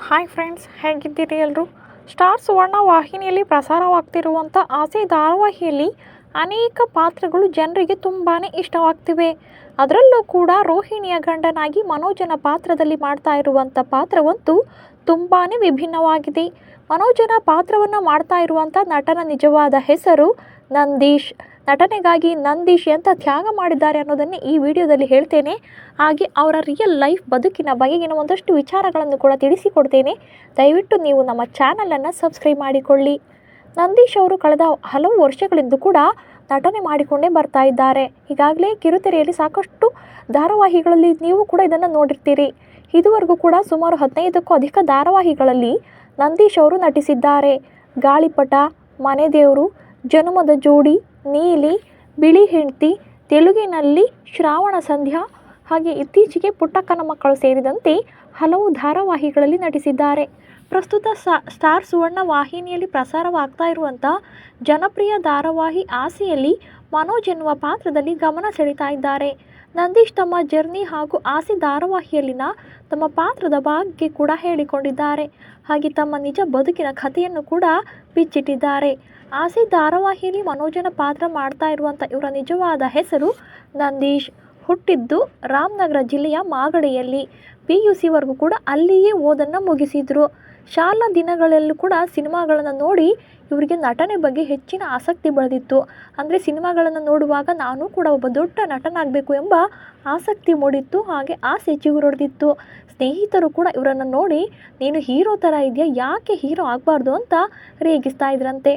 Hi friends, ಹೇಗಿದ್ದೀರಿ ಎಲ್ಲರೂ? Star ಸುವರ್ಣ ವಾಹಿನಿಯಲ್ಲಿ ಪ್ರಸಾರವಾಗ್ತಿರುವಂಥ ಆಸೆ ಧಾರಾವಾಹಿಯಲ್ಲಿ ಅನೇಕ ಪಾತ್ರಗಳು ಜನರಿಗೆ ತುಂಬಾ ಇಷ್ಟವಾಗ್ತಿವೆ. ಅದರಲ್ಲೂ ಕೂಡ ರೋಹಿಣಿಯ ಗಂಡನಾಗಿ ಮನೋಜನ ಪಾತ್ರದಲ್ಲಿ ಮಾಡ್ತಾ ಇರುವಂಥ ಪಾತ್ರವಂತೂ ತುಂಬಾ ವಿಭಿನ್ನವಾಗಿದೆ. ಮನೋಜನ ಪಾತ್ರವನ್ನು ಮಾಡ್ತಾ ಇರುವಂಥ ನಟನ ನಿಜವಾದ ಹೆಸರು ನಂದೀಶ್. ನಟನೆಗಾಗಿ ನಂದೀಶ್ ಎಂಥ ತ್ಯಾಗ ಮಾಡಿದ್ದಾರೆ ಅನ್ನೋದನ್ನು ಈ ವಿಡಿಯೋದಲ್ಲಿ ಹೇಳ್ತೇನೆ. ಹಾಗೆ ಅವರ ರಿಯಲ್ ಲೈಫ್ ಬದುಕಿನ ಬಗೆಗಿನ ಒಂದಷ್ಟು ವಿಚಾರಗಳನ್ನು ಕೂಡ ತಿಳಿಸಿಕೊಡ್ತೇನೆ. ದಯವಿಟ್ಟು ನೀವು ನಮ್ಮ ಚಾನಲನ್ನು ಸಬ್ಸ್ಕ್ರೈಬ್ ಮಾಡಿಕೊಳ್ಳಿ. ನಂದೀಶ್ ಅವರು ಕಳೆದ ಹಲವು ವರ್ಷಗಳಿಂದ ಕೂಡ ನಟನೆ ಮಾಡಿಕೊಂಡೇ ಬರ್ತಾ ಇದ್ದಾರೆ. ಈಗಾಗಲೇ ಕಿರುತೆರೆಯಲ್ಲಿ ಸಾಕಷ್ಟು ಧಾರಾವಾಹಿಗಳಲ್ಲಿ ನೀವು ಕೂಡ ಇದನ್ನು ನೋಡಿರ್ತೀರಿ. ಇದುವರೆಗೂ ಕೂಡ ಸುಮಾರು 15ಕ್ಕೂ ಅಧಿಕ ಧಾರಾವಾಹಿಗಳಲ್ಲಿ ನಂದೀಶ್ ಅವರು ನಟಿಸಿದ್ದಾರೆ. ಗಾಳಿಪಟ, ಮನೆದೇವರು, ಜನುಮದ ಜೋಡಿ, ನೀಲಿ, ಬಿಳಿ ಹೆಂಡತಿ, ತೆಲುಗಿನಲ್ಲಿ ಶ್ರಾವಣ ಸಂಧ್ಯಾ, ಹಾಗೆ ಇತ್ತೀಚೆಗೆ ಪುಟ್ಟಕ್ಕನ ಮಕ್ಕಳು ಸೇರಿದಂತೆ ಹಲವು ಧಾರಾವಾಹಿಗಳಲ್ಲಿ ನಟಿಸಿದ್ದಾರೆ. ಪ್ರಸ್ತುತ ಸ್ಟಾರ್ ಸುವರ್ಣ ವಾಹಿನಿಯಲ್ಲಿ ಪ್ರಸಾರವಾಗ್ತಾ ಇರುವಂಥ ಜನಪ್ರಿಯ ಧಾರಾವಾಹಿ ಆಸೆಯಲ್ಲಿ ಮನೋಜ್ ಎನ್ನುವ ಪಾತ್ರದಲ್ಲಿ ಗಮನ ಸೆಳೀತಾ ಇದ್ದಾರೆ. ನಂದೀಶ್ ತಮ್ಮ ಜರ್ನಿ ಹಾಗೂ ಆಸೆ ಧಾರಾವಾಹಿಯಲ್ಲಿನ ತಮ್ಮ ಪಾತ್ರದ ಬಗ್ಗೆ ಕೂಡ ಹೇಳಿಕೊಂಡಿದ್ದಾರೆ. ಹಾಗೆ ತಮ್ಮ ನಿಜ ಬದುಕಿನ ಕಥೆಯನ್ನು ಕೂಡ ಬಿಚ್ಚಿಟ್ಟಿದ್ದಾರೆ. ಆಸೆ ಧಾರಾವಾಹಿಯಲ್ಲಿ ಮನೋಜನ ಪಾತ್ರ ಮಾಡ್ತಾ ಇರುವಂಥ ಇವರ ನಿಜವಾದ ಹೆಸರು ನಂದೀಶ್. ಹುಟ್ಟಿದ್ದು ರಾಮನಗರ ಜಿಲ್ಲೆಯ ಮಾಗಡಿಯಲ್ಲಿ. PUCವರೆಗೂ ಕೂಡ ಅಲ್ಲಿಯೇ ಓದನ್ನು ಮುಗಿಸಿದರು. ಶಾಲಾ ದಿನಗಳಲ್ಲೂ ಕೂಡ ಸಿನಿಮಾಗಳನ್ನು ನೋಡಿ ಇವರಿಗೆ ನಟನೆ ಬಗ್ಗೆ ಹೆಚ್ಚಿನ ಆಸಕ್ತಿ ಬೆಳೆದಿತ್ತು. ಅಂದರೆ ಸಿನಿಮಾಗಳನ್ನು ನೋಡುವಾಗ ನಾನು ಕೂಡ ಒಬ್ಬ ದೊಡ್ಡ ನಟನಾಗಬೇಕು ಎಂಬ ಆಸಕ್ತಿ ಮೂಡಿತ್ತು. ಹಾಗೆ ಆಸೆ ಚಿಗುರೊಡೆದಿತ್ತು. ಸ್ನೇಹಿತರು ಕೂಡ ಇವರನ್ನು ನೋಡಿ, ನೀನು ಹೀರೋ ಥರ ಇದೆಯಾ, ಯಾಕೆ ಹೀರೋ ಆಗಬಾರ್ದು ಅಂತ ರೇಗಿಸ್ತಾ ಇದ್ರಂತೆ.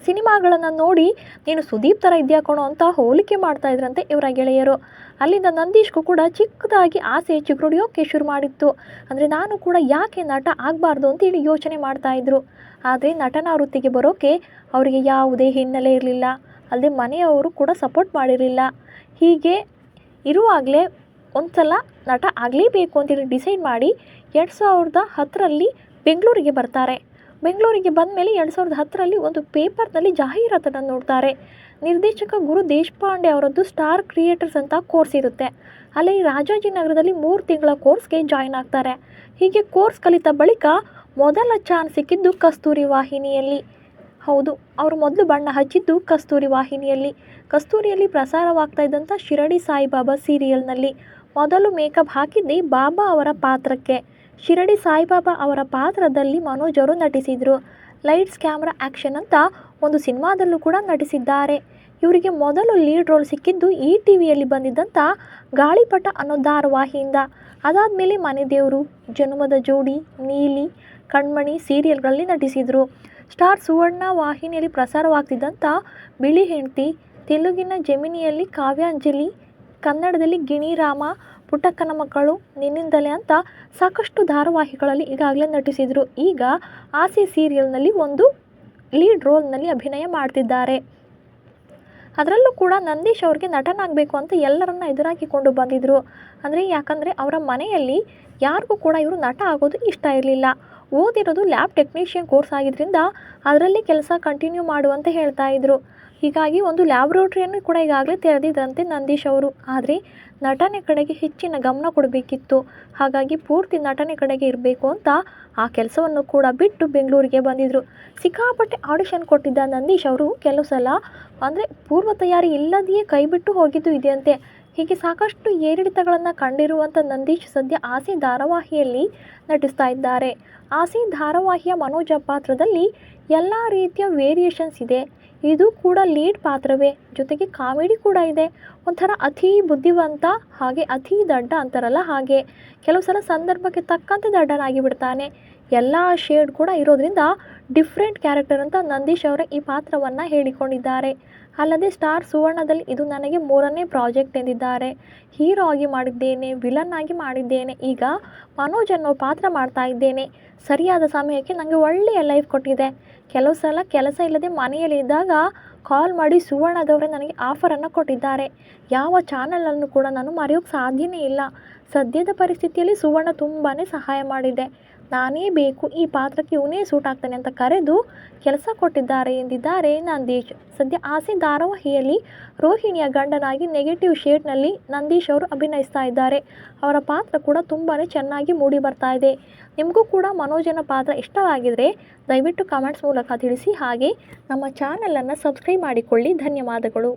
ಸಿನಿಮಾಗಳನ್ನು ನೋಡಿ ನೀನು ಸುದೀಪ್ ಥರ ಇದೆಯಾ ಕಣೋ ಅಂತ ಹೋಲಿಕೆ ಮಾಡ್ತಾ ಇದ್ರಂತೆ ಇವರ ಗೆಳೆಯರು. ಅಲ್ಲಿಂದ ನಂದೀಶ್ಗೂ ಕೂಡ ಚಿಕ್ಕದಾಗಿ ಆಸೆ ಚಿಗುರೊಡೆಯೋಕ್ಕೆ ಶುರು ಮಾಡಿತ್ತು. ಅಂದರೆ ನಾನು ಕೂಡ ಯಾಕೆ ನಟ ಆಗಬಾರ್ದು ಅಂತೇಳಿ ಯೋಚನೆ ಮಾಡ್ತಾಯಿದ್ರು. ಆದರೆ ನಟನಾ ವೃತ್ತಿಗೆ ಬರೋಕ್ಕೆ ಅವರಿಗೆ ಯಾವುದೇ ಹಿನ್ನೆಲೆ ಇರಲಿಲ್ಲ. ಅಲ್ಲದೆ ಮನೆಯವರು ಕೂಡ ಸಪೋರ್ಟ್ ಮಾಡಿರಲಿಲ್ಲ. ಹೀಗೆ ಇರುವಾಗಲೇ ಒಂದು ಸಲ ನಟ ಆಗಲೇಬೇಕು ಅಂತೇಳಿ ಡಿಸೈಡ್ ಮಾಡಿ 2010ರಲ್ಲಿ ಬೆಂಗಳೂರಿಗೆ ಬರ್ತಾರೆ. ಬೆಂಗಳೂರಿಗೆ ಬಂದ ಮೇಲೆ 2010ರಲ್ಲಿ ಒಂದು ಪೇಪರ್ನಲ್ಲಿ ಜಾಹೀರಾತನ್ನು ನೋಡ್ತಾರೆ. ನಿರ್ದೇಶಕ ಗುರು ದೇಶಪಾಂಡೆ ಅವರದ್ದು ಸ್ಟಾರ್ ಕ್ರಿಯೇಟರ್ಸ್ ಅಂತ ಕೋರ್ಸ್ ಇರುತ್ತೆ. ಅಲ್ಲಿ ರಾಜಾಜಿನಗರದಲ್ಲಿ 3 ತಿಂಗಳ ಕೋರ್ಸ್ಗೆ ಜಾಯ್ನ್ ಆಗ್ತಾರೆ. ಹೀಗೆ ಕೋರ್ಸ್ ಕಲಿತ ಬಳಿಕ ಮೊದಲ ಚಾನ್ಸ್ ಸಿಕ್ಕಿದ್ದು ಕಸ್ತೂರಿ ವಾಹಿನಿಯಲ್ಲಿ. ಹೌದು, ಅವರು ಮೊದಲು ಬಣ್ಣ ಹಚ್ಚಿದ್ದು ಕಸ್ತೂರಿ ವಾಹಿನಿಯಲ್ಲಿ. ಕಸ್ತೂರಿಯಲ್ಲಿ ಪ್ರಸಾರವಾಗ್ತಾ ಇದ್ದಂಥ ಶಿರಡಿ ಸಾಯಿಬಾಬಾ ಸೀರಿಯಲ್ನಲ್ಲಿ ಮೊದಲು ಮೇಕಪ್ ಹಾಕಿದ್ದೇ ಬಾಬಾ ಅವರ ಪಾತ್ರಕ್ಕೆ. ಶಿರಡಿ ಸಾಯಿಬಾಬಾ ಅವರ ಪಾತ್ರದಲ್ಲಿ ಮನೋಜ್ ಅವರು ನಟಿಸಿದರು. ಲೈಟ್ಸ್ ಕ್ಯಾಮ್ರಾ ಆ್ಯಕ್ಷನ್ ಅಂತ ಒಂದು ಸಿನಿಮಾದಲ್ಲೂ ಕೂಡ ನಟಿಸಿದ್ದಾರೆ. ಇವರಿಗೆ ಮೊದಲು ಲೀಡ್ ರೋಲ್ ಸಿಕ್ಕಿದ್ದು ETVಯಲ್ಲಿ ಬಂದಿದ್ದಂಥ ಗಾಳಿಪಟ ಅನ್ನೋ ಧಾರಾವಾಹಿಯಿಂದ. ಅದಾದಮೇಲೆ ಮನೆದೇವರು, ಜನುಮದ ಜೋಡಿ, ನೀಲಿ, ಕಣ್ಮಣಿ ಸೀರಿಯಲ್ಗಳಲ್ಲಿ ನಟಿಸಿದರು. ಸ್ಟಾರ್ ಸುವರ್ಣ ವಾಹಿನಿಯಲ್ಲಿ ಪ್ರಸಾರವಾಗ್ತಿದ್ದಂಥ ಬಿಳಿ ಹೆಂಡತಿ, ತೆಲುಗಿನ ಜೆಮಿನಿಯಲ್ಲಿ ಕಾವ್ಯಾಂಜಲಿ, ಕನ್ನಡದಲ್ಲಿ ಗಿಣಿರಾಮ, ಪುಟ್ಟಕ್ಕನ ಮಕ್ಕಳು, ನಿನ್ನಿಂದಲೇ ಅಂತ ಸಾಕಷ್ಟು ಧಾರಾವಾಹಿಗಳಲ್ಲಿ ಈಗಾಗಲೇ ನಟಿಸಿದರು. ಈಗ ಆಸೆ ಸೀರಿಯಲ್ನಲ್ಲಿ ಒಂದು ಲೀಡ್ ರೋಲ್ನಲ್ಲಿ ಅಭಿನಯ ಮಾಡ್ತಿದ್ದಾರೆ. ಅದರಲ್ಲೂ ಕೂಡ ನಂದೀಶ್ ಅವ್ರಿಗೆ ನಟನಾಗಬೇಕು ಅಂತ ಎಲ್ಲರನ್ನ ಎದುರಾಕಿಕೊಂಡು ಬಂದಿದ್ದರು. ಯಾಕಂದರೆ ಅವರ ಮನೆಯಲ್ಲಿ ಯಾರಿಗೂ ಕೂಡ ಇವರು ನಟ ಆಗೋದು ಇಷ್ಟ ಇರಲಿಲ್ಲ. ಓದಿರೋದು ಲ್ಯಾಬ್ ಟೆಕ್ನಿಷಿಯನ್ ಕೋರ್ಸ್ ಆಗಿದ್ದರಿಂದ ಅದರಲ್ಲಿ ಕೆಲಸ ಕಂಟಿನ್ಯೂ ಮಾಡುವಂತೆ ಹೇಳ್ತಾ ಇದ್ರು. ಹೀಗಾಗಿ ಒಂದು ಲ್ಯಾಬ್ರೋಟ್ರಿಯನ್ನು ಕೂಡ ಈಗಾಗಲೇ ತೆರೆದಿದ್ರಂತೆ ನಂದೀಶ್ ಅವರು. ಆದರೆ ನಟನೆ ಕಡೆಗೆ ಹೆಚ್ಚಿನ ಗಮನ ಕೊಡಬೇಕಿತ್ತು. ಹಾಗಾಗಿ ಪೂರ್ತಿ ನಟನೆ ಕಡೆಗೆ ಇರಬೇಕು ಅಂತ ಆ ಕೆಲಸವನ್ನು ಕೂಡ ಬಿಟ್ಟು ಬೆಂಗಳೂರಿಗೆ ಬಂದಿದ್ದರು. ಸಿಕ್ಕಾಪಟ್ಟೆ ಆಡಿಷನ್ ಕೊಟ್ಟಿದ್ದ ನಂದೀಶ್ ಅವರು ಕೆಲವು ಸಲ ಪೂರ್ವ ತಯಾರಿ ಇಲ್ಲದೆಯೇ ಕೈಬಿಟ್ಟು ಹೋಗಿದ್ದು ಇದೆಯಂತೆ. ಹೀಗೆ ಸಾಕಷ್ಟು ಏರಿಳಿತಗಳನ್ನು ಕಂಡಿರುವಂಥ ನಂದೀಶ್ ಸದ್ಯ ಆಸೆ ಧಾರಾವಾಹಿಯಲ್ಲಿ ನಟಿಸ್ತಾ ಇದ್ದಾರೆ. ಆಸೆ ಧಾರಾವಾಹಿಯ ಮನೋಜ ಪಾತ್ರದಲ್ಲಿ ಎಲ್ಲ ರೀತಿಯ ವೇರಿಯೇಷನ್ಸ್ ಇದೆ. ಇದು ಕೂಡ ಲೀಡ್ ಪಾತ್ರವೇ, ಜೊತೆಗೆ ಕಾಮಿಡಿ ಕೂಡ ಇದೆ. ಒಂಥರ ಅತಿ ಬುದ್ಧಿವಂತ, ಹಾಗೆ ಅತಿ ದಡ್ಡ ಅಂತಾರಲ್ಲ ಹಾಗೆ. ಕೆಲವು ಸಲ ಸಂದರ್ಭಕ್ಕೆ ತಕ್ಕಂತೆ ದಡ್ಡನಾಗಿ ಬಿಡ್ತಾನೆ. ಎಲ್ಲ ಶೇಡ್ ಕೂಡ ಇರೋದ್ರಿಂದ ಡಿಫ್ರೆಂಟ್ ಕ್ಯಾರೆಕ್ಟರ್ ಅಂತ ನಂದೀಶ್ ಅವರ ಈ ಪಾತ್ರವನ್ನು ಹೇಳಿಕೊಂಡಿದ್ದಾರೆ. ಅಲ್ಲದೆ ಸ್ಟಾರ್ ಸುವರ್ಣದಲ್ಲಿ ಇದು ನನಗೆ 3ನೇ ಪ್ರಾಜೆಕ್ಟ್ ಎಂದಿದ್ದಾರೆ. ಹೀರೋ ಆಗಿ ಮಾಡಿದ್ದೇನೆ, ವಿಲನ್ ಆಗಿ ಮಾಡಿದ್ದೇನೆ, ಈಗ ಮನೋಜ್ ಅನ್ನೋ ಪಾತ್ರ ಮಾಡ್ತಾ ಇದ್ದೇನೆ. ಸರಿಯಾದ ಸಮಯಕ್ಕೆ ನನಗೆ ಒಳ್ಳೆಯ ಲೈಫ್ ಕೊಟ್ಟಿದೆ. ಕೆಲವು ಸಲ ಕೆಲಸ ಇಲ್ಲದೆ ಮನೆಯಲ್ಲಿ ಇದ್ದಾಗ ಕಾಲ್ ಮಾಡಿ ಸುವರ್ಣದವರೇ ನನಗೆ ಆಫರನ್ನು ಕೊಟ್ಟಿದ್ದಾರೆ. ಯಾವ ಚಾನಲನ್ನು ಕೂಡ ನಾನು ಮರೆಯೋಕ್ಕೆ ಸಾಧ್ಯನೇ ಇಲ್ಲ. ಸದ್ಯದ ಪರಿಸ್ಥಿತಿಯಲ್ಲಿ ಸುವರ್ಣ ತುಂಬಾ ಸಹಾಯ ಮಾಡಿದೆ. ನಾನೇ ಬೇಕು, ಈ ಪಾತ್ರಕ್ಕೆ ಇವನೇ ಸೂಟ್ ಆಗ್ತಾನೆ ಅಂತ ಕರೆದು ಕೆಲಸ ಕೊಟ್ಟಿದ್ದಾರೆ ಎಂದಿದ್ದಾರೆ ನಂದೀಶ್. ಸದ್ಯ ಆಸೆ ಧಾರಾವಾಹಿಯಲ್ಲಿ ರೋಹಿಣಿಯ ಗಂಡನಾಗಿ ನೆಗೆಟಿವ್ ಶೇಡ್ನಲ್ಲಿ ನಂದೀಶ್ ಅವರು ಅಭಿನಯಿಸ್ತಾ ಇದ್ದಾರೆ. ಅವರ ಪಾತ್ರ ಕೂಡ ತುಂಬಾ ಚೆನ್ನಾಗಿ ಮೂಡಿ ಬರ್ತಾ ಇದೆ. ನಿಮಗೂ ಕೂಡ ಮನೋಜನ ಪಾತ್ರ ಇಷ್ಟವಾಗಿದ್ದರೆ ದಯವಿಟ್ಟು ಕಮೆಂಟ್ಸ್ ಮೂಲಕ ತಿಳಿಸಿ. ಹಾಗೆ ನಮ್ಮ ಚಾನಲನ್ನು ಸಬ್ಸ್ಕ್ರೈಬ್ ಮಾಡಿಕೊಳ್ಳಿ. ಧನ್ಯವಾದಗಳು.